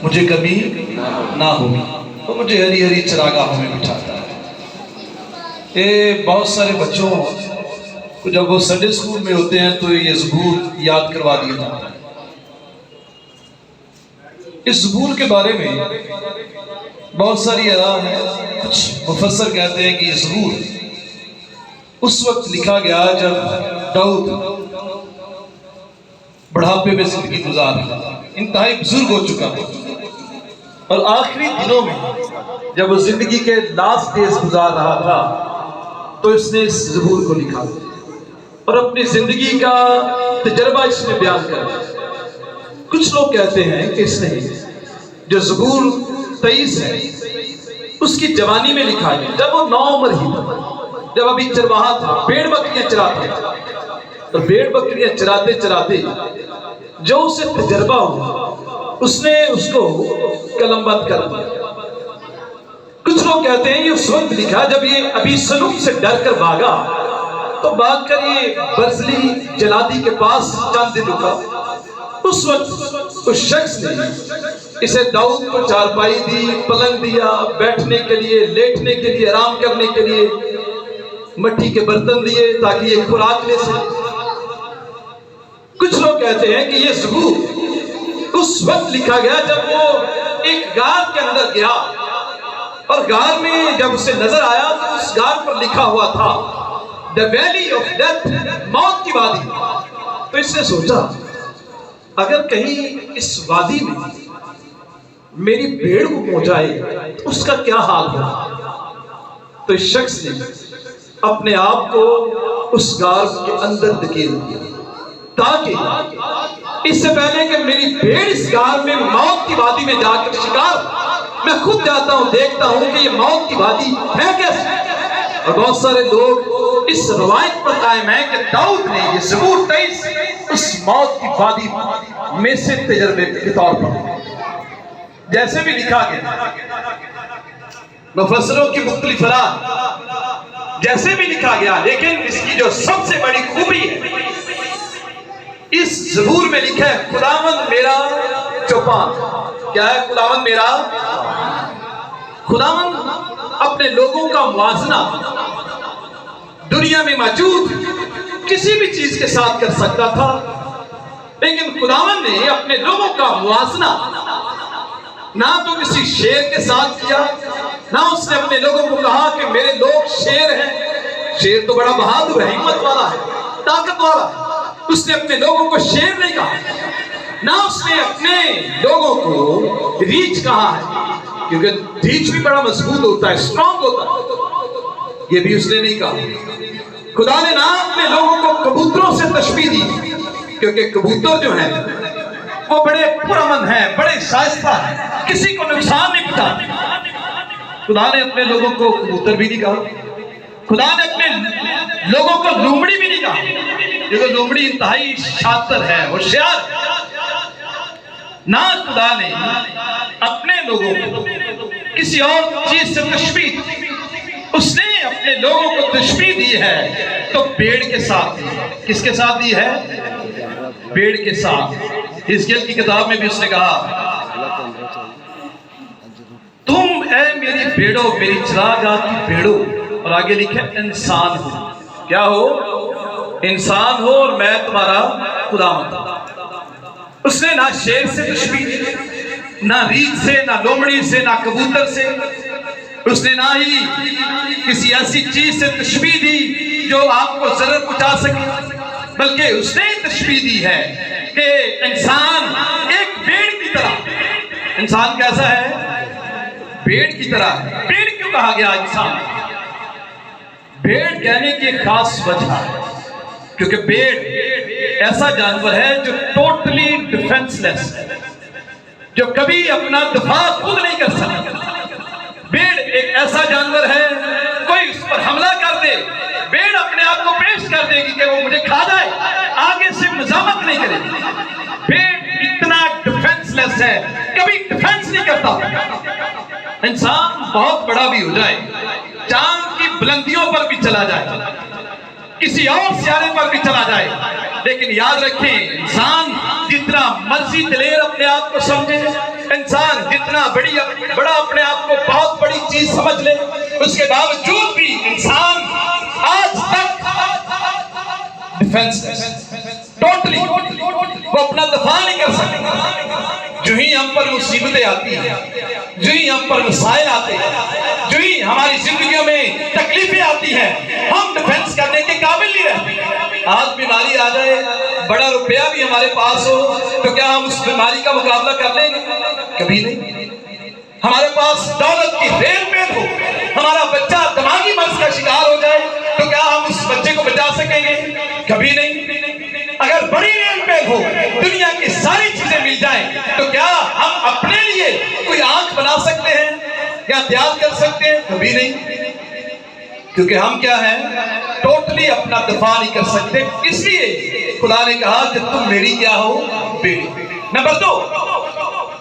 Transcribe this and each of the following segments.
مجھے کبھی نہ ہو، وہ مجھے ہری ہری چراگاہوں میں بٹھاتا ہے۔ بہت سارے بچوں کو جب وہ سنڈے اسکول میں ہوتے ہیں تو یہ زبور یاد کروا دیا جاتا ہے۔ اس زبور کے بارے میں بہت ساری آراء ہیں۔ کچھ مفسر کہتے ہیں کہ یہ زبور اس وقت لکھا گیا جب داؤد بڑھاپے میں زندگی گزار رہا، انتہائی بزرگ ہو چکا تھا، اور آخری دنوں میں جب وہ زندگی کے لاسٹ ڈیز گزار رہا تھا تو اس نے اس زبور کو لکھا اور اپنی زندگی کا تجربہ اس نے بیان کر۔ کچھ لوگ کہتے ہیں کہ اس نے جو زبور 23 ہے اس کی جوانی میں لکھا ہے، جب وہ نوعمر ہی تھا، جب ابھی چرواہا تھا، بھیڑ بکریاں چراتا تھا، اور بھیڑ بکریاں چراتے چراتے جو اسے تجربہ ہوا اس نے اس کو قلم بند کر دیا۔ کچھ لوگ کہتے ہیں یہ اس وقت لکھا جب یہ ابھی سلوم سے ڈر کر بھاگا، تو بھاگ کر یہ برزلی جلادی کے پاس چند دن رکا۔ اس وقت اس شخص نے اسے داؤد کو چارپائی دی، پلنگ دیا، بیٹھنے کے لیے، لیٹنے کے لیے، آرام کرنے کے لیے مٹی کے برتن دیے تاکہ یہ خوراک لے سکے۔ کچھ لوگ کہتے ہیں کہ یہ زبور اس وقت لکھا گیا جب وہ ایک غار کے اندر گیا، اور غار میں جب اسے نظر آیا تو اس غار پر لکھا ہوا تھا The Valley of Death، موت کی وادی۔ تو اس نے سوچا اگر کہیں اس وادی میں میری بھیڑ کو پہنچائے تو اس کا کیا حال ہوگا؟ تو اس شخص نے اپنے آپ کو اس غار کے اندر دھکیل دیا تاکہ اس سے پہلے کہ میری بھیڑ اس غار میں موت کی وادی میں جا کر شکار، میں خود جاتا ہوں، دیکھتا ہوں کہ یہ موت کی وادی ہے کیسے۔ اور بہت سارے لوگ اس روایت پر قائم ہیں کہ داؤد نے یہ زبور 23 اس موت کی وادی میں سے تجربے کے طور پر جیسے بھی لکھا گیا، مفسروں کی مختلف رائے جیسے بھی لکھا گیا، لیکن اس کی جو سب سے بڑی خوبی ہے اس زبور میں لکھا ہے خداوند میرا چوپان۔ کیا ہے خداوند میرا؟ خداوند اپنے لوگوں کا موازنہ دنیا میں موجود کسی بھی چیز کے ساتھ کر سکتا تھا، لیکن خداوند نے اپنے لوگوں کا موازنہ نہ تو کسی شیر کے ساتھ کیا، نہ اس نے اپنے لوگوں کو کہا کہ میرے لوگ شیر ہیں۔ شیر تو بڑا بہادر ہے، ہمت والا ہے، طاقت والا ہے۔ اس نے اپنے لوگوں کو شیر نہیں کہا، نہ اس نے اپنے لوگوں کو ریچھ کہا ہے، کیونکہ ریچھ بھی بڑا مضبوط ہوتا ہے، سٹرونگ ہوتا ہے، یہ بھی اس نے نہیں کہا۔ خدا نے نہ اپنے لوگوں کو کبوتروں سے تشبیہ دی، کیونکہ کبوتر جو ہیں وہ بڑے پرامن ہیں، بڑے شائستہ ہیں، کسی کو نقصان نہیں پہنچاتے۔ خدا نے اپنے لوگوں کو کبوتر بھی نہیں کہا، خدا نے اپنے لوگوں کو لومڑی بھی نہیں کہا، کیونکہ لومڑی انتہائی شاطر ہے، ہوشیار ہے۔ نہ خدا نے اپنے لوگوں کو کسی اور چیز سے تشبیہ دی، اس نے اپنے لوگوں کو تشبیہ دی ہے تو بھیڑ کے ساتھ۔ کس کے ساتھ دی ہے؟ بھیڑ کے ساتھ۔ حزقیل کی کتاب میں بھی اس نے کہا تم اے میری بھیڑو، میری چراگاہ کی بھیڑو، اور آگے لکھے انسان ہو۔ کیا ہو؟ انسان ہو، اور میں تمہارا خداوند ہوں۔ اس نے نہ شیر سے تشبیہ دی، نہ ریچھ سے، نہ لومڑی سے، نہ کبوتر سے۔ اس نے نہ ہی کسی ایسی چیز سے تشبیہ دی جو آپ کو ضرر پہنچا سکے، بلکہ اس نے تشبیہ دی ہے کہ انسان ایک بھیڑ کی طرح۔ انسان کیسا ہے؟ بھیڑ کی طرح ہے۔ بھیڑ کیوں کہا گیا انسان؟ بھیڑ کہنے کی ایک خاص وجہ ہے، کیونکہ بھیڑ ایسا جانور ہے جو ٹوٹلی ڈیفنس لیس ہے، جو کبھی اپنا دفاع خود نہیں کر سکتا۔ بھیڑ ایک ایسا جانور ہے، کوئی اس پر حملہ کر دے، بھیڑ اپنے آپ کو پیش کر دے گی کہ وہ مجھے کھا جائے، آگے سے مزاحمت نہیں کرے گی۔ بھیڑ اتنا ڈیفنس لیس ہے، کبھی ڈیفنس نہیں کرتا۔ انسان بہت بڑا بھی ہو جائے، چاند کی بلندیوں پر بھی چلا جائے، کسی اور سیارے پر بھی چلا جائے، لیکن یاد رکھیں انسان جتنا مرضی دلیر اپنے آپ کو سمجھے، انسان جتنا بڑا اپنے آپ کو بہت بڑی چیز سمجھ لے، اس کے باوجود بھی انسان آج تک ڈیفنس ٹوٹلی وہ اپنا دفاع نہیں کر سکتا۔ جو ہی ہم پر مصیبتیں آتی ہیں، جو ہی ہم پر مسائل آتے ہیں، جو ہی ہماری زندگیوں میں تکلیفیں آتی ہیں، ہم ڈیفنس کرنے کے قابل نہیں رہتے۔ آج بیماری آ جائے، بڑا روپیہ بھی ہمارے پاس ہو، تو کیا ہم اس بیماری کا مقابلہ کر لیں گے؟ کبھی نہیں۔ ہمارے پاس دولت کی ریل میل ہو، ہمارا بچہ دماغی مرض کا شکار ہو جائے، تو کیا ہم اس بچے کو بچا سکیں گے؟ کبھی نہیں۔ اگر بڑی ریل میل ہو، دنیا کی ساری چیزیں مل جائیں، تو کیا ہم اپنے لیے کوئی آنکھ بنا سکتے ہیں یا تیار کر سکتے ہیں؟ کبھی نہیں۔ کیونکہ ہم کیا ہیں؟ ٹوٹلی اپنا دفاع نہیں کر سکتے۔ اس لیے خدا نے کہا کہ تم میری کیا ہو؟ بیڑی۔ نمبر 2،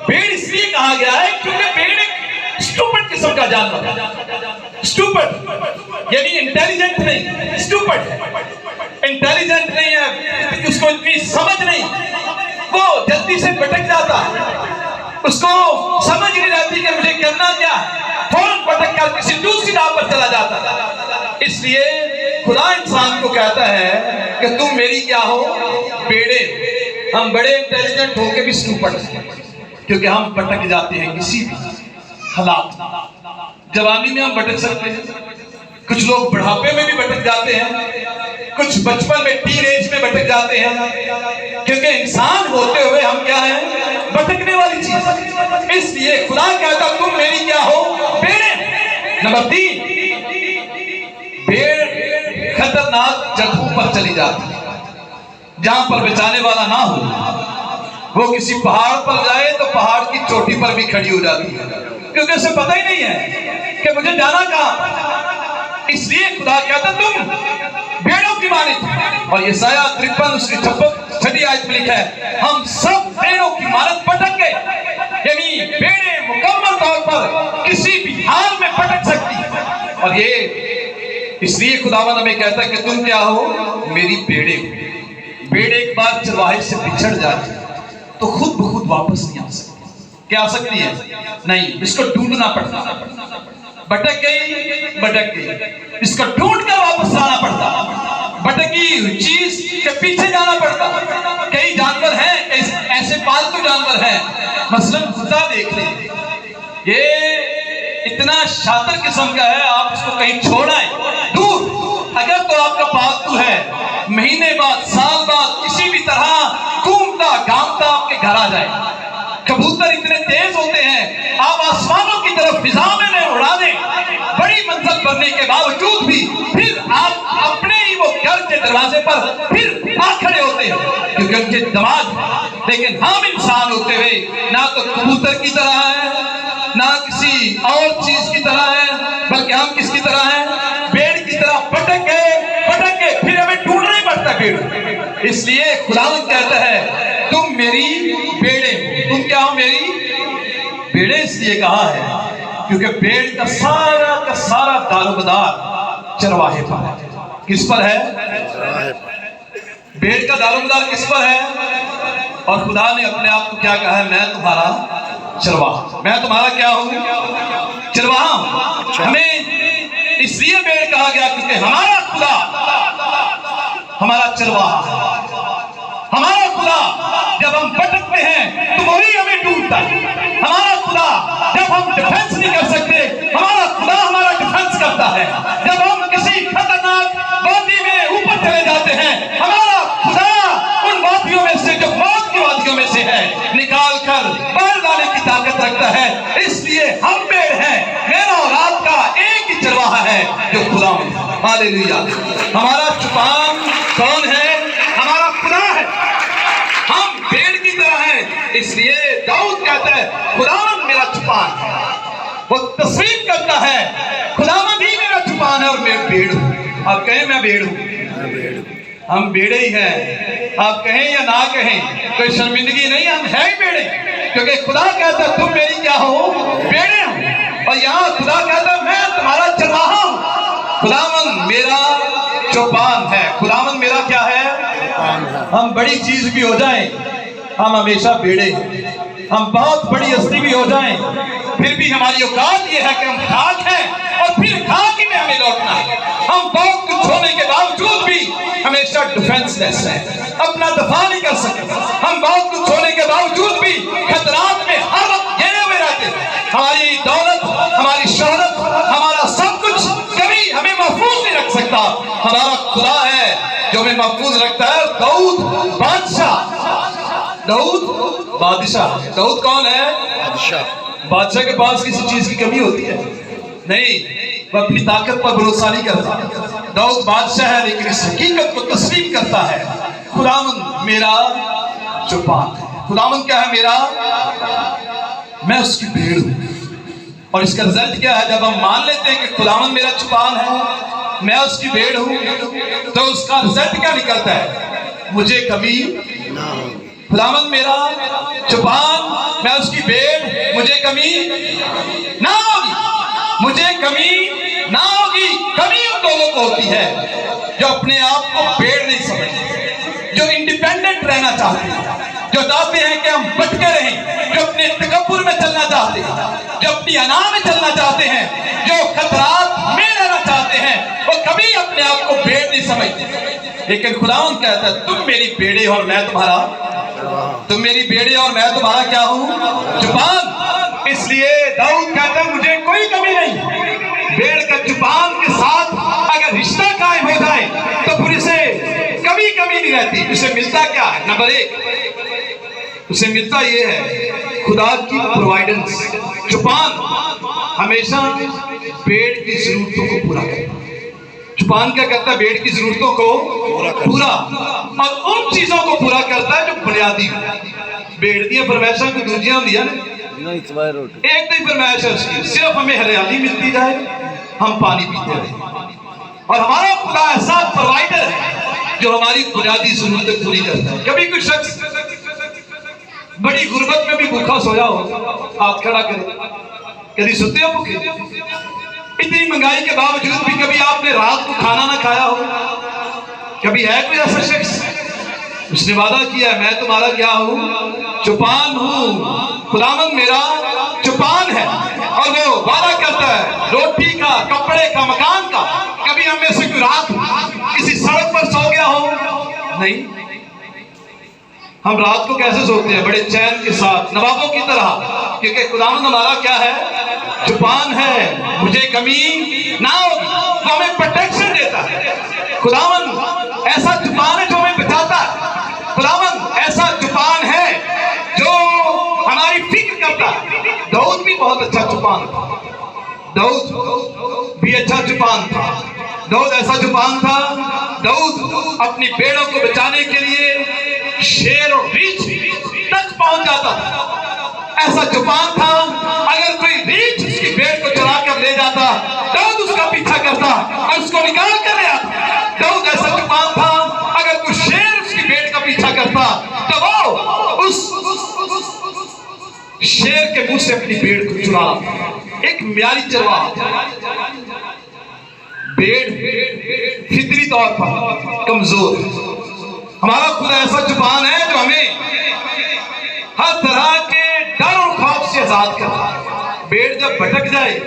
بیڑ اس لیے کہا گیا ہے کیونکہ بیڑ ایک سٹوپڈ قسم کا جانور ہے۔ سٹوپڈ یعنی انٹیلیجنٹ نہیں، سٹوپڈ ہے، انٹیلیجنٹ نہیں ہے، اس کو اتنی سمجھ نہیں، وہ جلدی سے بھٹک جاتا ہے، اس کو سمجھ نہیں رہتی کہ مجھے کرنا کیا ہے، فوراً بھٹک کر کسی دوسری راہ پر چلا جاتا ہے۔ اس لیے خدا انسان کو کہتا ہے کہ تم میری کیا ہو؟ بیڑے۔ ہم بڑے انٹیلیجنٹ ہو کے بھی سٹوپڈ ہیں، کیونکہ ہم بھٹک جاتے ہیں کسی بھی حالات۔ جوانی میں ہم بھٹک سکتے ہیں، کچھ لوگ بڑھاپے میں بھی بھٹک جاتے ہیں، کچھ بچپن میں ٹین ایج میں بھٹک جاتے ہیں، کیونکہ انسان ہوتے ہوئے ہم کیا ہیں؟ بھٹکنے والی چیز۔ اس لیے خدا کہتا تم میری کیا ہو؟ بیڑے۔ نمبر 3، بیڑ خطرناک جگہوں پر چلی جاتی ہے جہاں پر بچانے والا نہ ہو۔ وہ کسی پہاڑ پر جائے تو پہاڑ کی چوٹی پر بھی کھڑی ہو جاتی ہے، کیونکہ اسے پتہ ہی نہیں ہے کہ مجھے جانا کہاں۔ اس لیے خدا کہتا تم بیڑوں کی مانند، اور یسایہ 53 اس کی 6 آیت میں لکھا ہے ہم سب بیڑوں کی مانند بھٹک گئے۔ یعنی بیڑیں مکمل طور پر کسی بھی حال میں بھٹک سکتی ہیں، اور یہ اس لیے خداوند ہمیں کہتا ہے کہ تم کیا ہو؟ میری بیڑے ہو۔ بیڑ ایک بار چرواہے سے بچھڑ جاتی تو خود بخود واپس نہیں آ سکتی۔ کیا آ سکتی ہے؟ نہیں، اس کو ڈھونڈنا پڑتا۔ بھٹک گئی، اس کو ڈھونڈ کر واپس آنا پڑتا، بھٹکی ہوئی چیز کے پیچھے جانا پڑتا۔ کئی جانور ہیں ایسے پالتو جانور ہیں، مثلاً کتا دیکھ لیں، یہ اتنا شاطر قسم کا ہے، آپ اس کو کہیں چھوڑائیں دور، اگر تو آپ کا پالتو ہے، مہینے بعد سال بعد کسی بھی طرح گھومتا گھامتا آپ کے گھر آ جائے۔ کبوتر اتنے تیز ہوتے ہیں، آپ آسمانوں کی طرف فضا میں اڑا دیں، بڑی منزل بننے کے باوجود بھی پھر آپ اپنے ہی وہ گھر کے دروازے پر پھر آ کھڑے ہوتے ہیں، کیونکہ ان کے دماغ ہے۔ لیکن ہم انسان ہوتے ہوئے نہ تو کبوتر کی طرح ہیں، نہ کسی اور چیز کی طرح ہیں، بلکہ ہم کس کی طرح ہیں؟ بیڑ کی طرح بھٹک گئے، پھر ہمیں ڈھونڈنا ہی پڑتا ہے بیڑ۔ اس لیے خداوند کہتا ہے تم میری بیڑے ہو۔ تم کیا ہو؟ میری بیڑے۔ اس لیے کہا ہے کیونکہ بیڑ کا سارا دار و مدار چرواہے پر ہے۔ کس پر ہے؟ بیڑ کا دار و مدار کس پر ہے؟ اور خدا نے اپنے آپ کو کیا کہا ہے؟ میں تمہارا چرواہا۔ میں تمہارا کیا ہوں؟ چرواہا ہوں۔ ہمیں اس لیے بیڑ کہا گیا کیونکہ ہمارا خدا ہمارا چرواہا ہے۔ ہمارا خدا جب ہم بھٹکتے ہیں تو وہی ہمیں ڈھونڈتا ہے۔ ہمارا خدا جب ہم ڈیفنس نہیں کر سکتے، ہمارا خدا ہمارا ڈیفنس کرتا ہے۔ جب ہم کسی خطرناک وادی میں اوپر چلے جاتے ہیں، ہمارا خدا ان وادیوں میں سے جو موت کی وادیوں میں سے ہے نکال کر باہر لانے کی طاقت رکھتا ہے۔ اس لیے ہم بیڑ ہیں، میرا اور آپ کا ایک ہی چرواہا ہے جو خدا ہے۔ ہاللیلویا۔ ہمارا چھپان کون ہے؟ ہمارا خدا ہے۔ ہم بیڑ کی طرح ہیں، اس لیے داؤد کہتا ہے خداوند میرا چھپان ہے۔ وہ تسلیم کرتا ہے خداوند ہی میرا چھپان ہے اور میں بیڑ ہوں۔ آپ کہیں میں بیڑ ہوں، ہم بیڑے ہی ہیں۔ آپ کہیں یا نہ کہیں کوئی شرمندگی نہیں، ہم ہیں ہی بیڑے، کیونکہ خدا کہتا ہے تم میری کیا ہو؟ بیڑے ہوں۔ اور یہاں خدا کہتا ہے میں تمہارا چرواہا ہوں۔ خداوند میرا چوپان ہے۔ خداوند میرا کیا ہے؟ ہم بڑی چیز بھی ہو جائیں، ہم ہمیشہ بیڑے ہیں، ہم بہت بڑی ہستی بھی ہو جائیں پھر بھی ہماری اوقات یہ ہے کہ ہم خاک ہیں اور پھر خاک ہی میں ہمیں لوٹنا ہے. ہم بہت کچھ ہونے کے باوجود بھی ہمیشہ ڈیفنس لیس ہیں, اپنا دفاع نہیں کر سکتے. ہم بہت کچھ ہونے کے باوجود بھی خطرات میں ہر وقت گھیرے ہوئے رہتے ہیں. ہماری دولت, ہماری شہرت, ہمارا سب کچھ کبھی ہمیں محفوظ نہیں رکھ سکتا. ہمارا خدا ہے جو ہمیں محفوظ رکھتا ہے. داؤد بادشاہ. داؤد کون ہے؟ بادشاہ کے پاس کسی چیز کی کمی ہوتی ہے نہیں, وہ اپنی طاقت پر بھروسہ نہیں کرتا. داؤد بادشاہ ہے لیکن اس حقیقت کو تسلیم کرتا ہے, خداوند میرا چوپان ہے. خداوند کیا ہے؟ میرا, میں اس کی بھیڑ ہوں. اور اس کا رزلٹ کیا ہے؟ جب ہم مان لیتے ہیں کہ خداوند میرا چوپان ہے, میں اس کی بھیڑ ہوں, تو اس کا رزلٹ کیا نکلتا ہے؟ مجھے کمی خداوند میرا چوپان, میں اس کی بھیڑ, مجھے کمی نہ ہوگی. مجھے کمی نہ ہوگی. کمی ان لوگوں کو ہوتی ہے جو اپنے آپ کو بھیڑ نہیں سمجھتے, جو انڈیپینڈنٹ رہنا چاہتے ہیں, جو چاہتے ہیں کہ ہم بٹکے رہیں, جو اپنے تکبر میں چلنا چاہتے ہیں, جو اپنی انا میں چلنا چاہتے ہیں, جو خطرات میں رہنا چاہتے ہیں, وہ کبھی اپنے آپ کو بھیڑ نہیں سمجھتے. لیکن خداوند کہتا ہے تم میری بھیڑے اور میں تمہارا, تم میری بھیڑے اور میں تمہارا کیا ہوں؟ چوپان. اس لیے داؤد کہتا ہے مجھے کوئی کمی نہیں. بھیڑ کا چوپان کے ساتھ اگر رشتہ قائم ہو جائے تو پھر اسے کبھی کمی نہیں رہتی. اسے ملتا کیا ہے؟ نمبر 1 اسے ملتا یہ ہے خدا کی پرووائڈنس. چوپان ہمیشہ بھیڑ کی ضرورتوں کو پورا کرتا ہے. چوپان کیا کرتا ہے؟ بھیڑ کی ضرورتوں کو پورا, اور ان چیزوں کو پورا کرتا ہے جو بنیادی ہے. بھیڑ دیا فرمائشاں کو دوجیاں دیا نا, ایک تو فرمائش ہے اس کی, صرف ہمیں ہریالی ملتی جائے, ہم پانی پیتے رہیں. اور ہمارا خدا ایسا پرووائڈر ہے جو ہماری بنیادی ضرورتیں پوری کرتا ہے. کبھی کوئی شخص بڑی غربت میں بھی بھوکا سویا ہو, ہاتھ کھڑا کرے. کبھی سوتے ہو بھوکے؟ اتنی مہنگائی کے باوجود بھی کبھی آپ نے رات کو کھانا نہ کھایا ہو؟ کبھی ہے کوئی ایسا شخص؟ اس نے وعدہ کیا ہے میں تمہارا کیا ہوں؟ چوپان ہوں. خداوند میرا چوپان ہے, اور وہ وعدہ کرتا ہے روٹی کا, کپڑے کا, مکان کا. کبھی ہم میں سے کوئی رات کسی سڑک پر سو گیا ہو؟ نہیں. ہم رات کو کیسے سوتے ہیں؟ بڑے چین کے ساتھ, نوابوں کی طرح, کیونکہ خداوند ہمارا کیا ہے؟ چوپان ہے. مجھے کمی نہ ہوگی. وہ ہمیں پروٹیکشن دیتا ہے. خداوند ایسا چوپان ہے جو ہمیں بچاتا ہے. خداوند ایسا چوپان ہے جو ہماری فکر کرتا ہے. داؤد بھی بہت اچھا چوپان تھا. داؤد بھی اچھا چوپان تھا. داؤد ایسا چوپان تھا. داؤد اپنی بھیڑوں کو بچانے کے لیے شیر اور ریچھ تک پہنچ جاتا تھا. ایسا چوپان تھا اگر کوئی ریچھ اس کی بھیڑ کو چرا کر لے جاتا, داؤد اس کا پیچھا کرتا اور اس کو نکال کر لے آتا. داؤد ایسا چوپان تھا اگر کوئی شیر اس کی بھیڑ کا پیچھا کرتا تو وہ اس شیر کے منہ سے اپنی بھیڑ کو چرا لاتا. ایک معیاری چرواہا. بھیڑ فطری طور پر کمزور. ہمارا خدا ایسا چوپان ہے جو ہمیں ہر طرح کے ڈر اور خوف سے آزاد کرتا ہے. بھیڑ جب بھٹک جائے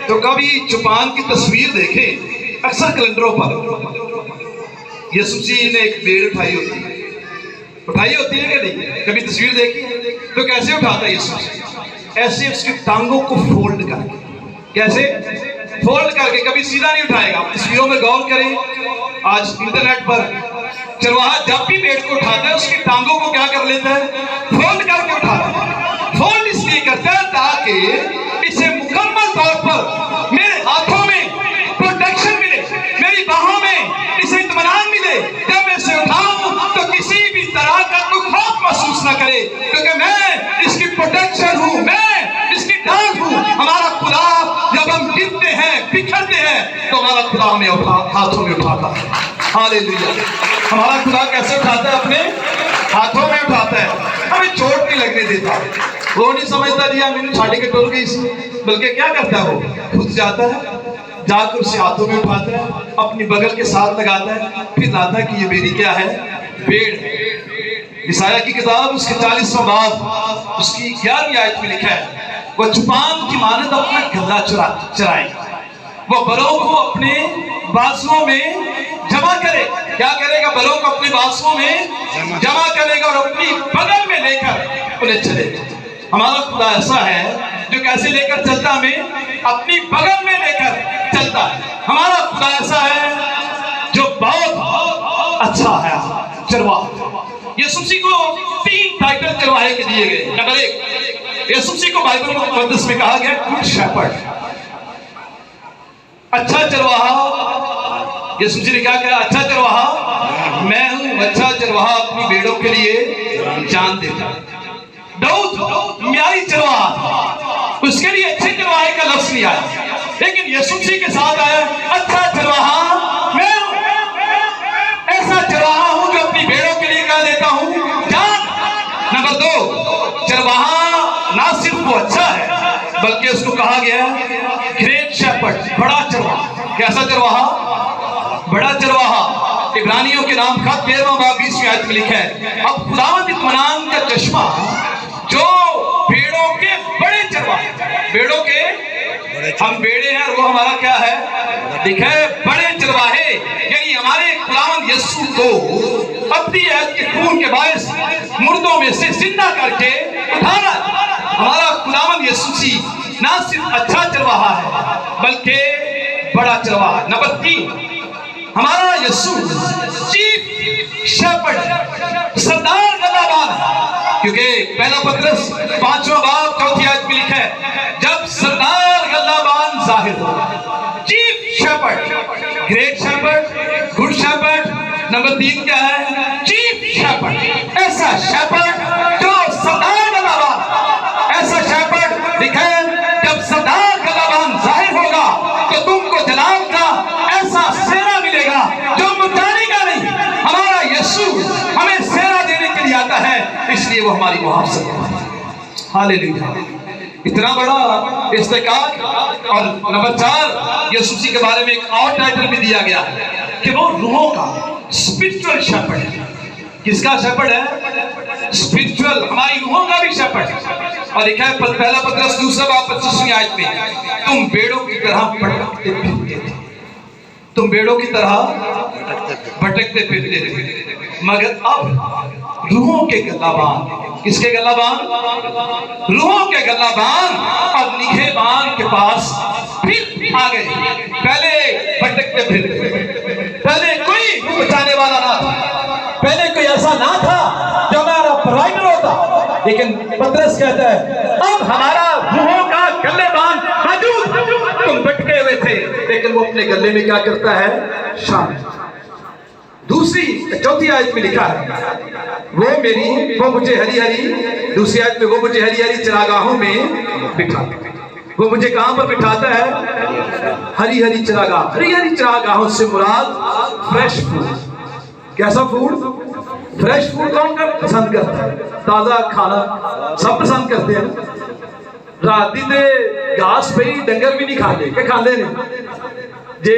تو کبھی چوپان کی تصویر دیکھیں, اکثر کیلنڈروں پر یسوع مسیح نے ایک بھیڑ اٹھائی ہوتی ہے کہ نہیں؟ کبھی تصویر دیکھی تو کیسے اٹھاتا ہے یسوع؟ ایسے اس کی ٹانگوں کو فولڈ کر کے. کیسے فولڈ کر کے؟ کبھی سیدھا نہیں اٹھائے گا. تصویروں میں غور کریں. آج انٹرنیٹ پر چرواہا جب بھی بھیڑ کو اٹھاتا ہے اس کی ٹانگوں کو کیا کر لیتا ہے؟ فولڈ کر کے اٹھاتا ہے. فولڈ اس لیے کرتا ہے تاکہ اسے مکمل طور پر میرے ہاتھوں میں پروٹیکشن ملے, میری باہوں میں اسے اطمینان ملے. جب میں اسے اٹھاؤں تو کسی بھی طرح کا کوئی خوف محسوس نہ کرے, کیونکہ میں اس کی پروٹیکشن ہوں, میں اس کی ڈانٹ ہوں. ہمارا خدا جب ہم گرتے ہیں, بکھرتے ہیں, تو ہمارا خدا ہمیں ہاتھوں میں اٹھاتا ہے. ہاللیلویا. ہمارا خدا کیسے اٹھاتا ہے؟ اپنے ہاتھوں میں اٹھاتا ہے. ہمیں چوٹ نہیں لگنے دیتا. وہ نہیں سمجھتا جی میں نے چھاڑی کے ٹول گئی سی, بلکہ کیا کرتا ہے؟ وہ خود جاتا ہے, جا کر اسے ہاتھوں میں اٹھاتا ہے, اپنی بغل کے ساتھ لگاتا ہے, پھر لاتا ہے کہ یہ میری کیا ہے؟ بھیڑ ہے. عیسائیہ کی کتاب اس کے 40واں باب اس کی 11ویں آیت میں لکھا ہے وہ چوپان کی مانند اپنا گلا چرائے وہ بلوں کو اپنے بازوؤں میں جمع کرے. کیا کرے گا؟ بلوں کو اپنے بازوؤں میں جمع کرے گا اور اپنی بغل میں لے کر انہیں چلے گا. ہمارا خدا ایسا ہے جو کیسے لے کر چلتا ہمیں اپنی بغل میں لے کر چلتا ہے. ہمارا خدا ایسا ہے جو بہت اچھا ہے چرواہا. یسوع مسیح کو 3 ٹائٹل چرواہے کے دیے گئے. نمبر 1 یسوع مسیح کو بائبل مقدس میں کہا گیا گڈ شیپرڈ، اچھا چرواہا. یسوع مسیح نے کیا کہا؟ اچھا چرواہا میں ہوں. اچھا چرواہا اپنی بھیڑوں کے لیے جان دیتا. داؤد میاری چرواہا تھا، اس کے لیے اچھے چرواہے کا لفظ نہیں آیا، لیکن یسوع مسیح کے ساتھ آیا اچھا چرواہا میں ہوں. ایسا چرواہا ہوں جو اپنی بھیڑوں کے لیے کیا دیتا ہوں؟ جان. نمبر 2 چرواہا نہ صرف وہ اچھا ہے بلکہ اس کو کہا گیا گریٹ شیپرڈ، بڑا چرواہا. کیسا چرواہا؟ بڑا چرواہا. عبرانیوں کے نام خط 13واں باب 20ویں آیت میں لکھا ہے اب خداوند اطمینان کا چشمہ جو بھیڑوں کے بڑے چرواہے، بھیڑوں کے ہم بیڑے ہیں اور وہ ہمارا کیا ہے؟ لکھا ہے بڑے چرواہے، یعنی ہمارے خداوند یسوع کو اپنی عہد کے خون کے باعث مردوں میں سے زندہ کر کے اٹھانا. ہمارا خداوند یسوع مسیح نہ صرف اچھا چرواہا ہے بلکہ بڑا چرواہا. نمبر 3 ہمارا یسوع چیف شیپرڈ، سردار گلابان، کیونکہ پہلا پترس 5واں باب 4تھی آیت میں لکھا ہے جب سردار گلابان ظاہر ہو. Chief shepherd, great shepherd, good shepherd. Number 3 کیا ہے؟ چیف شیپرڈ، ایسا شیپرڈ جو سردار گلابان. ایسا شیپرڈ لکھا ہے جب سردار گلابان ظاہر ہوگا تو تم کو جلال کا ایسا سیرا ملے گا جو مٹانے کا نہیں. ہمارا یسوع ہمیں سیرا دینے کے لیے آتا ہے، اس لیے وہ ہماری محافظت کرتا ہے. ہاللیلویا. اتنا بڑا استحقاق. اور نمبر 4 یسوع مسیح کے بارے میں ایک اور ٹائٹل بھی دیا گیا ہے کہ وہ روحوں کا اسپرچول شیپرڈ ہے. کس کا شیپرڈ ہے؟ اسپرچول، ہماری روحوں کا بھی شیپرڈ. اور لکھا ہے پہلا پترس 2 باب 25ویں آیت میں تم بیڑوں کی طرح بھٹکتے پھرتے تھے. تم بیڑوں کی طرح بھٹکتے پھرتے تھے مگر اب روحوں کے گلابان. کس کے گلابان؟ روحوں کے گلابان اب نگہبان کے پاس پھر آ گئے. پہلے بھٹکتے پھرتے، پہلے کوئی بچانے والا نہ تھا، پہلے کوئی ایسا نہ تھا جو ہمارا پرووائڈر ہوتا، لیکن پترس کہتا ہے اب ہمارا روحوں کا گلابان موجود. تم بھٹکے ہوئے تھے لیکن وہ اپنے گلے میں کیا کرتا ہے؟ شامل. دوسری 4تھی آیت میں لکھا ہے وہ مجھے ہری ہری، دوسری آیت میں وہ مجھے ہری ہری چراگاہوں میں بٹھاتا ہے. وہ مجھے کہاں پر بٹھاتا ہے؟ ہری ہری چراگاہ. ہری ہری چراگاہوں سے مراد فریش فوڈ. کیسا فوڈ؟ Fresh food. کون پسند کرتا ہے؟ تازہ کھانا سب پسند کرتے ہیں. راتی دے گھاس پئی ڈنگر بھی نہیں کھاندے کہ کھاندے نہیں جے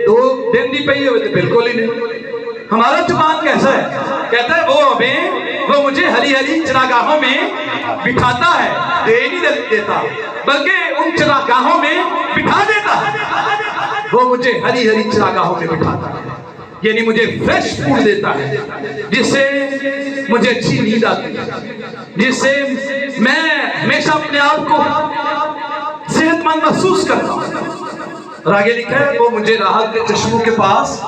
2 دن نہیں پئی ہوئے تو بالکل ہی نہیں. ہمارا زبان کیسا ہے؟ کہتا ہے وہ مجھے ہری ہری چراگاہوں میں بٹھاتا ہے. دے نہیں دیتا بلکہ ان چراگاہوں میں بٹھا دیتا ہے. وہ مجھے ہری ہری چراگاہوں میں بٹھاتا ہے، یعنی مجھے فریش فوڈ دیتا ہے جس سے مجھے اچھی نیند آتی ہے، جس سے میں ہمیشہ اپنے آپ کو صحت مند محسوس کرتا ہوں. اور آگے لکھا ہے وہ مجھے راحت کے چشموں کے پاس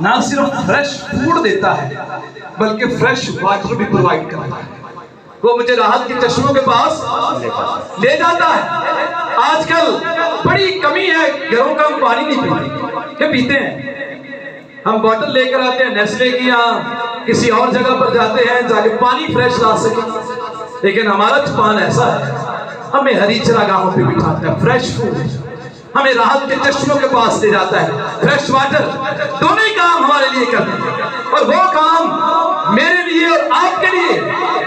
نہ صرف فریش فوڈ دیتا ہے بلکہ فریش واٹر بھی پرووائڈ کرتا ہے. وہ مجھے راحت کے چشموں کے پاس لے جاتا ہے. آج کل بڑی کمی ہے گھروں کا ہم پانی نہیں پیتے. کیا پیتے ہیں؟ ہم بوتل لے کر آتے ہیں نیسلے کی یا کسی اور جگہ پر جاتے ہیں جا کے پانی فریش لا سکیں. لیکن ہمارا چپان ایسا ہے ہمیں ہری چراگاہوں پہ بٹھاتا ہے. فریش فوڈ ہمیں راحت کے چشموں کے پاس لے جاتا ہے. فریش واٹر دونوں ہی کام ہمارے لیے کرتے ہیں اور وہ کام میرے لیے اور آپ کے لیے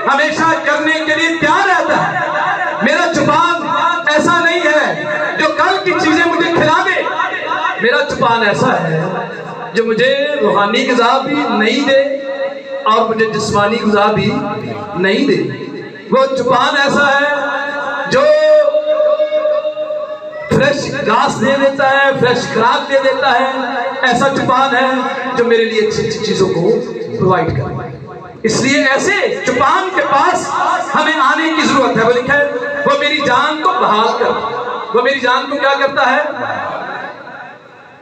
ہمیشہ کرنے کے لیے تیار رہتا ہے. میرا زبان ایسا نہیں ہے جو کل کی چیزیں مجھے کھلا دے. میرا زبان ایسا ہے جو مجھے روحانی غذا بھی نہیں دے اور مجھے جسمانی غذا بھی نہیں دے۔ وہ چوپان ایسا ہے جو فریش گھاس دے دیتا ہے، فریش خوراک دے دیتا ہے۔ ایسا چوپان ہے جو میرے لیے اچھی اچھی چیزوں کو پرووائڈ کرتا ہے۔ اس لیے ایسے چوپان کے پاس ہمیں آنے کی ضرورت ہے۔ وہ لکھا ہے وہ میری جان کو بحال کر، وہ میری جان کو کیا کرتا ہے؟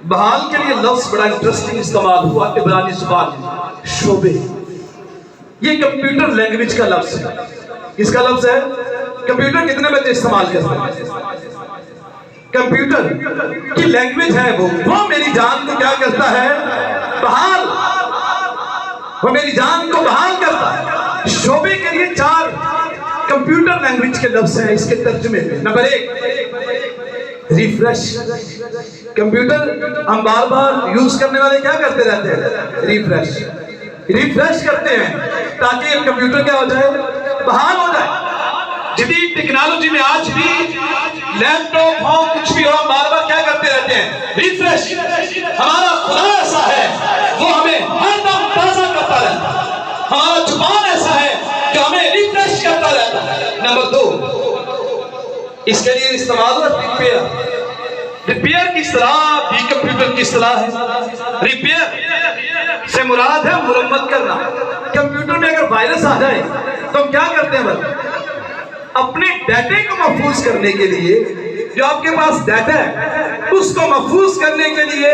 بحال کے لیے لفظ بڑا انٹرسٹنگ استعمال ہوا عبرانی زبان میں، شعبے۔ یہ کمپیوٹر لینگویج کا لفظ ہے۔ کس کا لفظ ہے؟ کمپیوٹر کتنے بچے استعمال کرتے ہیں؟ کمپیوٹر کی لینگویج ہے وہ میری جان کو کیا کرتا ہے؟ بحال۔ وہ میری جان کو بحال کرتا ہے۔ شعبے کے لیے 4 کمپیوٹر لینگویج کے لفظ ہیں اس کے ترجمے میں۔ Number 1 refresh. کمپیوٹر ہم بار بار یوز کرنے والے کیا کرتے رہتے ہیں؟ ریفریش۔ ریفریش کرتے ہیں تاکہ کمپیوٹر کیا ہو جائے؟ بحال ہو جائے۔ جدید ٹیکنالوجی میں آج بھی لیپ ٹاپ ہو کچھ بھی ہو بار بار کیا کرتے رہتے ہیں؟ ریفریش۔ ہمارا خدا ایسا ہے وہ ہمیں ہر دم تازہ کرتا رہتا ہے۔ ہمارا زبان ایسا ہے جو ہمیں ریفریش کرتا رہتا ہے۔ نمبر 2 اس کے لیے استعمال ہوا ریپیئر۔ ریپیئر کی اصطلاح بھی کمپیوٹر کی اصطلاح ہے۔ ریپیئر سے مراد ہے مرمت کرنا۔ کمپیوٹر میں اگر وائرس آ جائے تو ہم کیا کرتے ہیں؟ اپنے ڈیٹے کو محفوظ کرنے کے لیے جو آپ کے پاس ڈیٹا ہے اس کو محفوظ کرنے کے لیے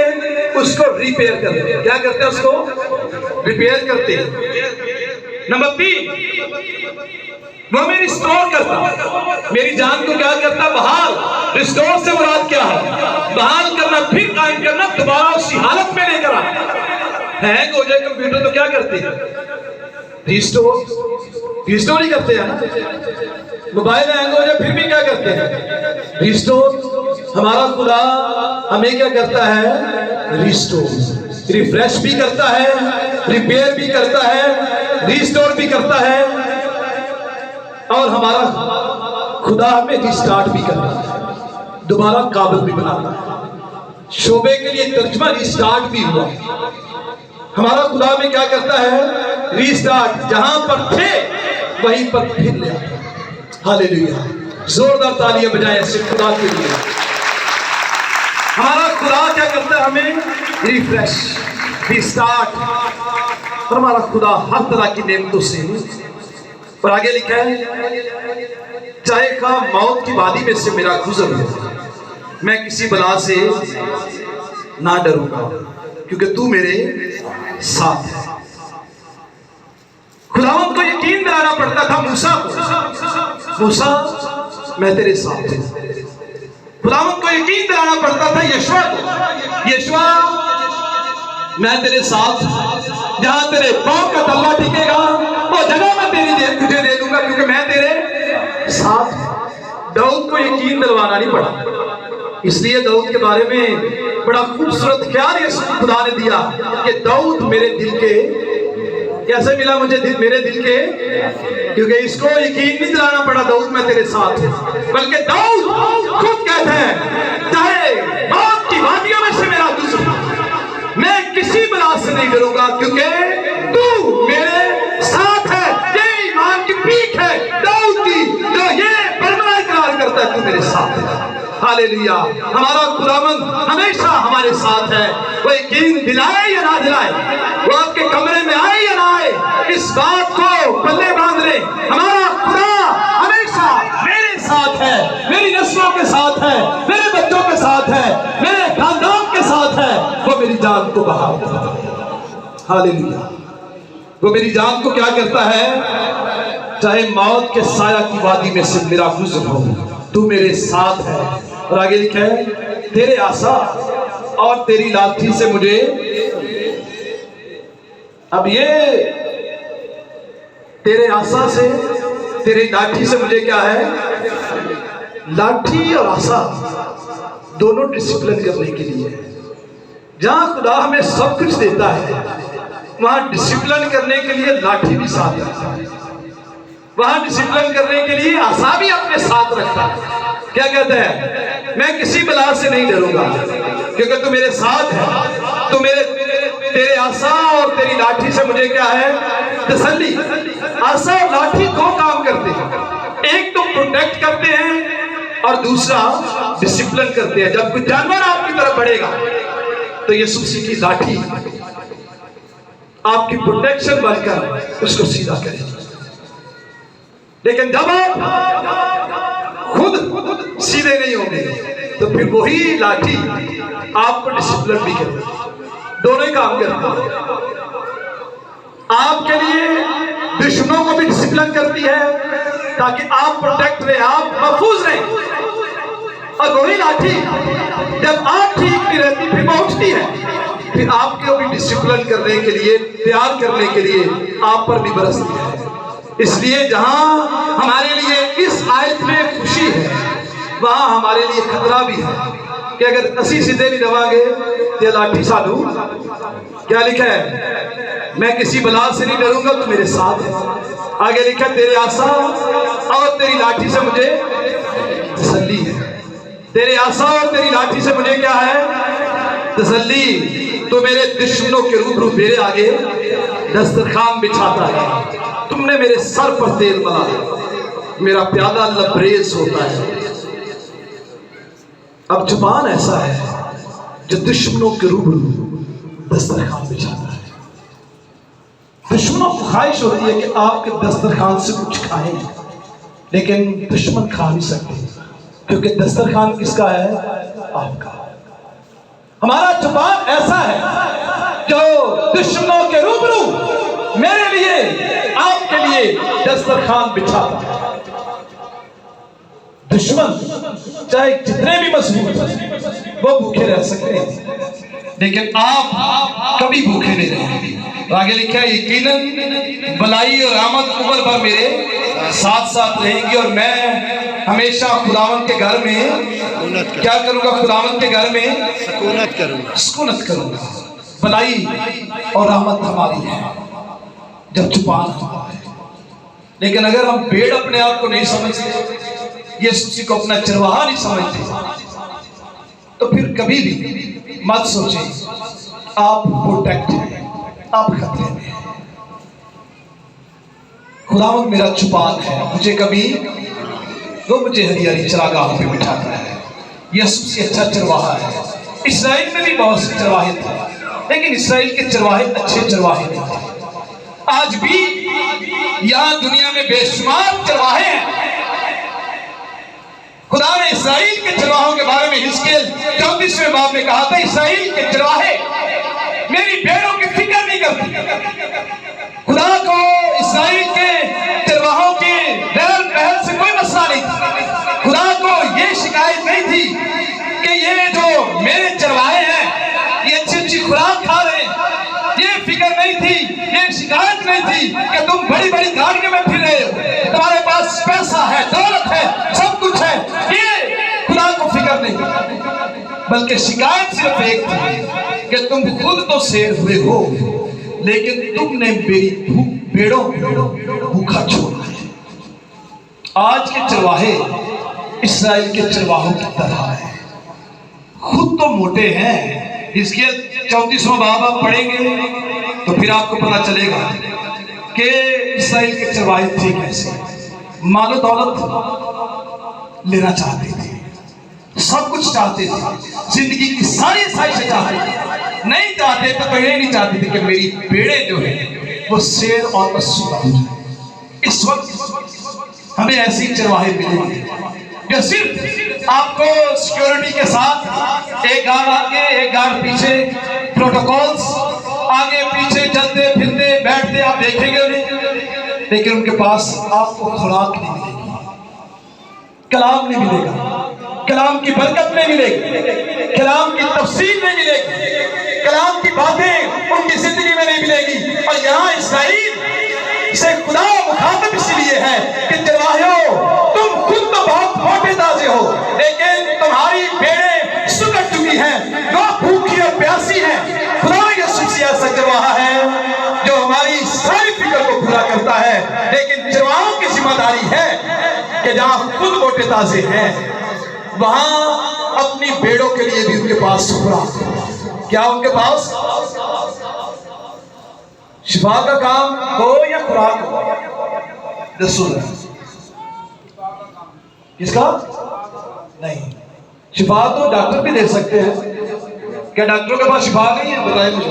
اس کو ریپیئر کرتے ہیں۔ کیا کرتے ہیں؟ اس کو ریپیئر کرتے ہیں۔ نمبر 3 وہ میں ریسٹور کرتا، میری جان کو کیا کرتا؟ بحال۔ ریسٹور سے مراد کیا ہے؟ بحال کرنا، پھر قائم کرنا، دوبارہ اسی حالت میں لے کر آنا۔ ہینگ ہو جائے کمپیوٹر تو کیا کرتے ہیں؟ ریسٹور ہی کرتے ہیں۔ موبائل ہینگ ہو جائے پھر بھی کیا کرتے ہیں؟ ریسٹور۔ ہمارا خدا ہمیں کیا کرتا ہے؟ ریسٹور۔ ریفریش بھی کرتا ہے، ریپیئر بھی کرتا ہے، ریسٹور بھی کرتا ہے، اور ہمارا خدا ہمیں ریسٹارٹ بھی کرتا ہے، دوبارہ قابل بھی بناتا ہے۔ شعبے کے لیے ترجمہ ریسٹارٹ بھی ہوا۔ ہمارا خدا میں کیا کرتا ہے؟ ریسٹارٹ۔ جہاں پر تھے وہیں پر پھر لے آتا ہے۔ ہاللیلویہ۔ زوردار تالیاں بجائیں ایسے خدا کے لیے۔ ہمارا خدا کیا کرتا ہے؟ ہمیں ریفریش، ریسٹارٹ۔ اور ہمارا خدا ہر طرح کی نعمتوں سے، اور آگے لکھا ہے چاہے خواہ موت کی وادی میں سے میرا گزر ہو میں کسی بلا سے نہ ڈروں گا کیونکہ تو میرے ساتھ ہے۔ خداوند کو یقین دلانا پڑتا تھا موسیٰ کو، موسیٰ میں تیرے ساتھ ہوں۔ خداوند کو یقین دلانا پڑتا تھا یشوع کو، یشوع میں تیرے ساتھ، جہاں تیرے پاؤں کا تلوا ٹکے گا وہ جگہ میں تجھے دے دوں گا کیونکہ میں تیرے ساتھ۔ داؤد کو یقین دلوانا نہیں پڑا، اس لیے داؤد کے بارے میں بڑا خوبصورت خیال یہ خدا نے دیا کہ داؤد میرے دل کے، کیسے ملا مجھے میرے دل کے؟ کیونکہ اس کو یقین نہیں دلانا پڑا داؤد میں تیرے ساتھ ہوں، بلکہ داؤد خود کہتا ہے چاہے موت کی وادیوں میں سے میرا گزر میں کسی بلا سے نہیں ڈروں گا کیونکہ تو میرے ساتھ ہے۔ یہ ایمان کی پیک ہے داؤد کی جو یہ برملا اقرار کرتا ہے تو میرے ساتھ ہے۔ ہاللیلویہ۔ ہمارا خداوند ہمیشہ ہمارے ساتھ ہے۔ وہ یقین دلائے یا نہ دلائے، وہ آپ کے کمرے میں آئے یا نہ آئے، اس بات کو پلے باندھ لیں، ہمارا خدا ہمیشہ میرے ساتھ ہے، میری نسلوں کے ساتھ ہے، میرے بچوں کے ساتھ ہے، میرے خاندان کے ساتھ ہے۔ وہ میری جان کو بحال کرتا ہے۔ ہاللیلویہ۔ وہ میری جان کو کیا کرتا ہے؟ چاہے موت کے سایہ کی وادی میں سے میرا گزر ہو تو میرے ساتھ ہے۔ اور آگے لکھا ہے تیرے عصا اور تیری لاٹھی سے مجھے، اب یہ تیرے عصا سے تیری لاٹھی سے مجھے کیا ہے؟ لاٹھی اور عصا دونوں ڈسپلن کرنے کے لیے۔ جہاں خدا ہمیں سب کچھ دیتا ہے وہاں ڈسپلن کرنے کے لیے لاٹھی بھی ساتھ رکھتا ہے، وہاں ڈسپلن کرنے کے لیے عصا بھی اپنے ساتھ رکھتا ہے۔ کیا کہتا ہے؟ میں کسی بلا سے نہیں ڈروں گا کیونکہ تو میرے ساتھ ہے، تو تیرے عصا اور تیری لاٹھی سے مجھے کیا ہے؟ تسلی۔ عصا اور لاٹھی دو کام کرتے ہیں، ایک تو پروٹیکٹ کرتے ہیں اور دوسرا ڈسپلن کرتے ہیں۔ جب کوئی جانور آپ کی طرف بڑھے گا تو یسوع مسیح کی لاٹھی آپ کی پروٹیکشن بن کر اس کو سیدھا کرے گی۔ لیکن جب آپ خود سیدھے نہیں ہوں گے تو پھر وہی لاٹھی آپ کو ڈسپلن بھی کرے گی۔ دونوں ہی کام کرتے ہیں۔ آپ کے لیے دشمنوں کو بھی ڈسپلن کرتی ہے تاکہ آپ پروٹیکٹ رہیں، آپ محفوظ رہیں، اور وہی لاٹھی جب آپ ٹھیک نہیں رہتی پھر وہ اٹھتی ہے، پھر آپ کو بھی ڈسپلن کرنے کے لیے، تیار کرنے کے لیے آپ پر بھی برستی ہے۔ اس لیے جہاں ہمارے لیے اس آیت میں خوشی ہے وہاں ہمارے لیے خطرہ بھی ہے کہ اگر اسی سیدھے نہیں رہاں گے یہ لاٹھی سالو کیا لکھا ہے؟ میں کسی بلا سے نہیں ڈروں گا، تو میرے ساتھ ہے۔ آگے لکھا ہے تیرے عصا اور تیری لاٹھی سے مجھے تسلی ہے۔ تیرے عصا اور تیری لاٹھی سے مجھے کیا ہے؟ تسلی۔ تو میرے دشمنوں کے روبرو میرے آگے دسترخوان بچھاتا ہے، تم نے میرے سر پر تیل ملا، میرا پیالہ لبریز ہوتا ہے۔ اب زبان ایسا ہے جو دشمنوں کے روبرو دسترخوان بچھاتا ہے۔ دشمنوں کو خواہش ہوتی ہے کہ آپ کے دسترخوان سے کچھ کھائیں، لیکن دشمن کھا نہیں سکتے کیونکہ دسترخوان کس کا ہے؟ آپ کا۔ ہمارا زبان ایسا ہے جو دشمنوں کے روبرو میرے لیے، آپ کے لیے دسترخوان بچھاتا ہے۔ دشمن چاہے جتنے بھی مضبوط وہ بھوکے رہ سکتے ہیں، لیکن آپ کبھی بھوکے نہیں رہیں۔ آگے لکھا ہے یقیناً بلائی اور رحمت عمر بھر میرے ساتھ ساتھ رہیں گی، اور میں ہمیشہ خداوند کے گھر میں کیا کروں گا؟ خداوند کے گھر میں سکونت کروں گا۔ بلائی اور رحمت ہماری ہے جب زبان ہمارا ہے، لیکن اگر ہم بھیڑ اپنے آپ کو نہیں سمجھتے، یسوع مسیح کو اپنا چرواہا نہیں سمجھتے، تو پھر کبھی بھی مت سوچیں آپ پروٹیکٹ ہیں، آپ خطرے میں ہیں۔ خداوند میرا چوپان ہے، مجھے کبھی وہ مجھے ہری ہری چراگاہوں پہ بٹھاتا ہے۔ یسوع مسیح اچھا چرواہا ہے۔ اسرائیل میں بھی بہت سے چرواہے تھے، لیکن اسرائیل کے چرواہے اچھے چرواہے نہیں تھے۔ آج بھی یہاں دنیا میں بے شمار چرواہے ہیں۔ خدا نے اسرائیل کے چرواہوں کے بارے میں حزقیل 34ویں باب میں کہا تھا، اسرائیل کے چرواہے میری بھیڑوں کی فکر نہیں کرتے۔ خدا کو اسرائیل کے چرواہوں کے ریل پہل سے کوئی مسئلہ نہیں تھا۔ خدا کو یہ شکایت نہیں تھی کہ یہ جو میرے چرواہے ہیں یہ اچھی اچھی خوراک کھا رہے ہیں، یہ فکر نہیں تھی، یہ شکایت نہیں تھی کہ تم بڑی بڑی گاڑیوں میں پھر رہے ہو، تمہارے پاس پیسہ ہے، دولت ہے، سب کچھ ہے، یہ خدا کو فکر نہیں تھی۔ بلکہ شکایت صرف ایک تھی کہ تم خود تو سیر ہوئے ہو لیکن تم نے میری بھیڑوں بھوکا چھوڑا ہے۔ آج کے چرواہے اسرائیل کے چرواہوں کی طرح ہیں، خود تو موٹے ہیں۔ حزقیل 34واں باب آپ پڑھیں گے تو پھر آپ کو پتہ چلے گا کہ اسرائیل کے چرواہے تھے کیسے۔ مال و دولت لینا چاہتے تھے، سب کچھ چاہتے تھے، زندگی کی ساری خواہشیں چاہتے تھے، نہیں چاہتے تو یہ نہیں چاہتے تھے کہ میری بھیڑیں جو ہیں وہ سیر اور اسودہ ہو جائیں۔ اس وقت ہمیں ایسی چرواہے ملیں گے جو صرف آپ کو سیکیورٹی کے ساتھ ایک گارڈ آگے ایک گارڈ پیچھے، پروٹوکولز آگے پیچھے چلتے پھرتے بیٹھتے آپ دیکھیں گے انہیں، لیکن ان کے پاس آپ کو خوراک نہیں ملے گی، کلام نہیں ملے گا، کلام کی برکت نہیں ملے گی، کلام کی تفسیر نہیں ملے گی، کلام کی باتیں ان کی زندگی میں نہیں ملے گی۔ اور یہاں اسرائیل سے خدا مخاطب اس لیے ہے کہ چرواہیوں تم خود تو بہت موٹے تازے ہو، لیکن تمہاری بھیڑیں سکڑ چکی ہیں، وہ بھوکی اور پیاسی ہیں۔ خدا یسوع مسیح ایسا چرواہا ہے جو ہماری ساری فکر کو پورا کرتا ہے، لیکن چرواہوں کی ذمہ داری ہے کہ جہاں خود موٹے تازے ہیں وہاں اپنی بھیڑوں کے لیے بھی ان کے پاس خوراک، کیا ان کے پاس شفا کا کام ہو یا خوراک ہو، رسول کس کا نہیں، شفا تو ڈاکٹر بھی دے سکتے ہیں، کیا ڈاکٹروں کے پاس شفا نہیں ہے؟ بتائیں مجھے،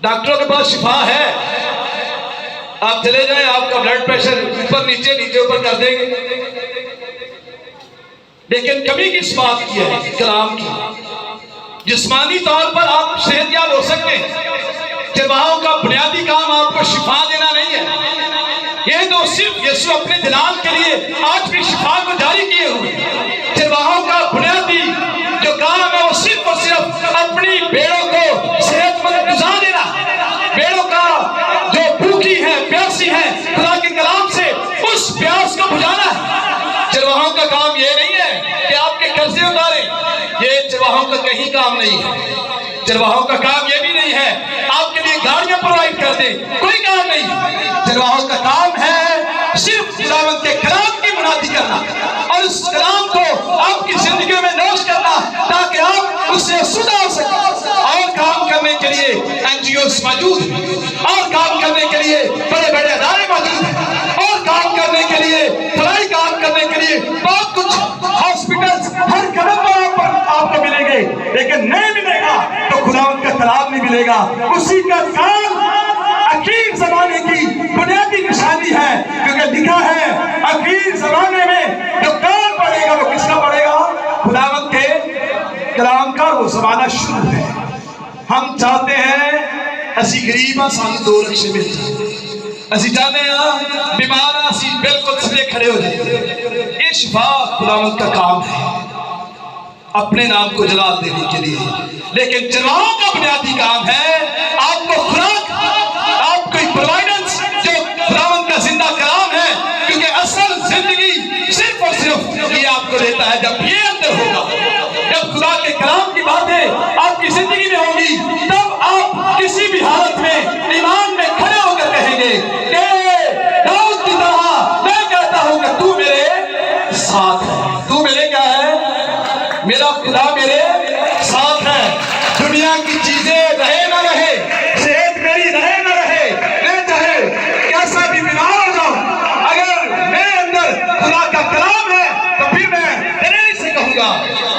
ڈاکٹروں کے پاس شفا ہے، آپ چلے جائیں آپ کا بلڈ پریشر اوپر نیچے نیچے اوپر کر دیں گے، لیکن کمی کس بات کی ہے؟ کلام کی۔ جسمانی طور پر آپ صحت یاب ہو سکتے ہیں، چرواہوں کا بنیادی کام آپ کو شفا دینا نہیں ہے، یہ تو صرف یسوع اپنے جلال کے لیے آج بھی شفا کو جاری کیے ہوئے۔ چرواہوں کا بنیادی جو کام ہے وہ صرف اور صرف اپنی بھیڑوں کو صحت مند غذا دینا، بھیڑوں کا جو بھوکی ہے پیاسی ہے خدا کے کلام سے اس پیاس کو بجھانا ہے۔ چرواہوں کا کام یہ نہیں ہے کہ آپ کے قرضے اتاریں، یہ چرواہوں کا کہیں کام نہیں ہے۔ چرواہوں کا کام یہ بھی نہیں ہے آپ کے لیے گاڑیاں پرووائڈ کر دیں، کوئی کام نہیں۔ چرواہوں کا کام ہے صرف خداوند کے کلام کی منادی کرنا اور اس کلام کو آپ کی زندگی میں نوش کرنا تاکہ آپ اس سے سدھا ہو سکیں۔ اور کام کرنے کے لیے این جی اوز موجود ہیں، اور کام کرنے کے لیے بڑے بڑے ادارے موجود ہیں، اور کام کرنے کے لیے فلاحی کام کرنے کے لیے بہت کچھ ہاسپٹلز ہر قدم پر آپ کو ملیں گے، لیکن نہیں ملے گا تو خداوند کا کلام نہیں ملے گا۔ اسی کا کام اخیر زمانے کی بنیادی نشانی ہے، کیونکہ لکھا ہے اخیر زمانے میں جو کام پڑے گا وہ کس کا پڑے گا؟ خداوند کے کلام کا۔ وہ زمانہ شروع ہے، ہم چاہتے ہیں اسی غریب سانو دو رکشے مل جائیں، اسی چاہتے ہیں بیمار اسی بالکل سلے کھڑے ہو جائیں۔ یہ شفا خداوند کا کام ہے اپنے نام کو جلال دینے کے لیے، لیکن چرواہوں کا بنیادی کام ہے آپ کو خوراک، آپ کو پرووائڈنس جو خداوند کا زندہ کلام ہے، کیونکہ اصل زندگی صرف اور صرف یہ آپ کو دیتا ہے جب یہ اندر ہوگا، جب خدا کے کلام کی باتیں آپ کی زندگی میں ہوں گی، تب آپ کسی بھی حالت میں ایمان میں کھڑے ہو کر کہیں گے کہ داؤد کی طرح میں کہتا ہوں کہ تو میرے ساتھ ہے۔ تو میرے کیا ہے؟ میرا خدا میرے ساتھ ہے۔ دنیا کی چیزیں رہے نہ رہے، صحت میری رہے نہ رہے، میں چاہے کیسا بھی بیمار ہو جاؤں، اگر میرے اندر خدا کا کلام ہے تو پھر میں تیرے سے کہوں گا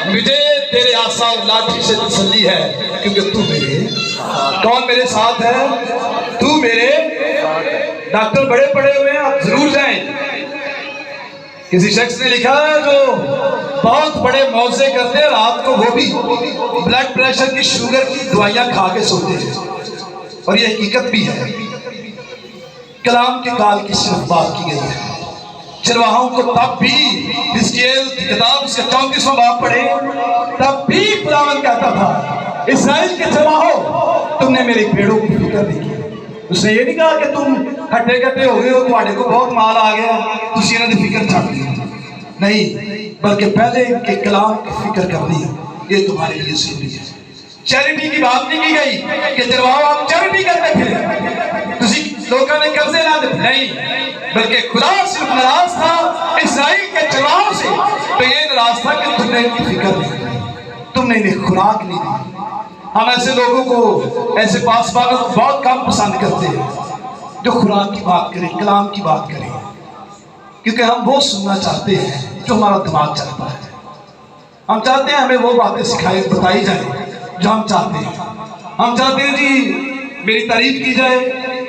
مجھے تیرے عصا اور لاٹھی سے تسلی ہے، کیونکہ تو میرے کون میرے ساتھ ہے؟ تو میرے۔ ڈاکٹر بڑے پڑے ہوئے ہیں، آپ ضرور جائیں۔ کسی شخص نے لکھا ہے جو بہت بڑے معجزے کرتے ہیں، رات کو وہ بھی بلڈ پریشر کی شوگر کی دوائیاں کھا کے سوتے ہیں، اور یہ حقیقت بھی ہے۔ کلام کے کال کی صرف بات کی گئی ہے۔ چرواہوں کو تب بھی حزقیل کی کتاب اس کا 34واں باب پڑھے، تب بھی خداوند کہتا تھا اسرائیل کے چرواہوں تم نے میری بھیڑوں کی فکر نہیں کی۔ اس نے یہ نہیں کہا کہ تم ہٹے کٹے ہو گئے ہو، تمہارے کو بہت مال آ گیا تسی انہاں دی فکر چھڈ دی، نہیں، بلکہ پہلے ان کے کلام کی فکر کرنی ہے، یہ تمہارے لیے ضروری ہے۔ چیریٹی کی بات نہیں کی گئی کہ چرواہوں آپ چیریٹی کرتے پھرے، تسی لوگوں نے قرضے نہ دے، نہیں، بلکہ خدا صرف ناراض تھا اسرائیل کے چرواہوں سے، تو یہ ناراض تھا کہ تم نے ان کی فکر نہیں کی، تم نے انہیں خوراک نہیں دی۔ ہم ایسے لوگوں کو، ایسے پاسبانوں کو بہت کم پسند کرتے ہیں جو خوراک کی بات کریں، کلام کی بات کریں، کیونکہ ہم وہ سننا چاہتے ہیں جو ہمارا دماغ چاہتا ہے۔ ہم چاہتے ہیں ہمیں وہ باتیں سکھائی بتائی جائیں جو ہم چاہتے ہیں۔ ہم چاہتے ہیں جی میری تعریف کی جائے،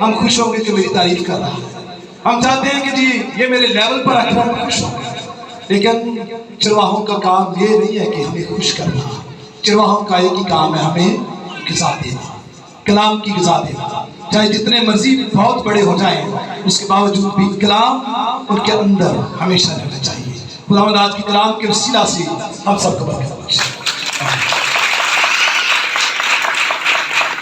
ہم خوش ہوں گے کہ میری تعریف کر رہا ہے۔ ہم چاہتے ہیں کہ جی یہ میرے لیول پر رکھ رہا ہے، خوش ہوں گے۔ لیکن چرواہوں کا کام یہ نہیں ہے کہ ہمیں خوش کرنا، چرواہوں کا ایک ہی کام ہے ہمیں غذا دینا، کلام کی غذا دینا۔ چاہے جتنے مرضی بہت بڑے ہو جائیں، اس کے باوجود بھی کلام ان کے اندر ہمیشہ رہنا چاہیے۔ خداوند آج کی کلام کے وسیلہ سے ہم سب کو برکت بخشے۔